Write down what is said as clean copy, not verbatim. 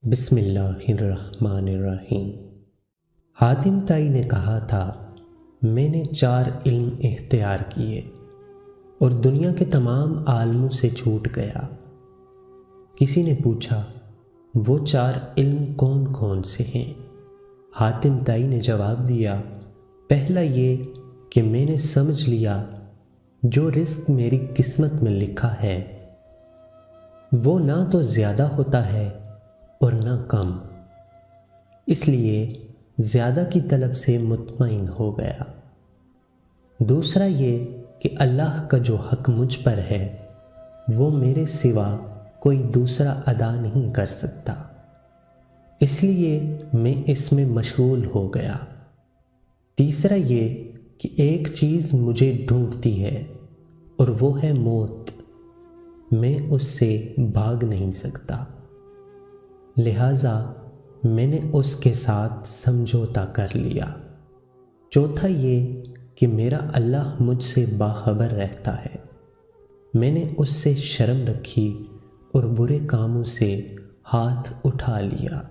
بسم اللہ الرحمن الرحیم۔ حاتم تائی نے کہا تھا، میں نے 4 علم اختیار کیے اور دنیا کے تمام عالموں سے چھوٹ گیا۔ کسی نے پوچھا، وہ 4 علم کون کون سے ہیں؟ حاتم تائی نے جواب دیا، پہلا یہ کہ میں نے سمجھ لیا جو رزق میری قسمت میں لکھا ہے وہ نہ تو زیادہ ہوتا ہے اور نہ کم، اس لیے زیادہ کی طلب سے مطمئن ہو گیا۔ دوسرا یہ کہ اللہ کا جو حق مجھ پر ہے وہ میرے سوا کوئی دوسرا ادا نہیں کر سکتا، اس لیے میں اس میں مشغول ہو گیا۔ تیسرا یہ کہ ایک چیز مجھے ڈھونڈتی ہے اور وہ ہے موت، میں اس سے بھاگ نہیں سکتا، لہٰذا میں نے اس کے ساتھ سمجھوتا کر لیا۔ چوتھا یہ کہ میرا اللہ مجھ سے باخبر رہتا ہے، میں نے اس سے شرم رکھی اور برے کاموں سے ہاتھ اٹھا لیا۔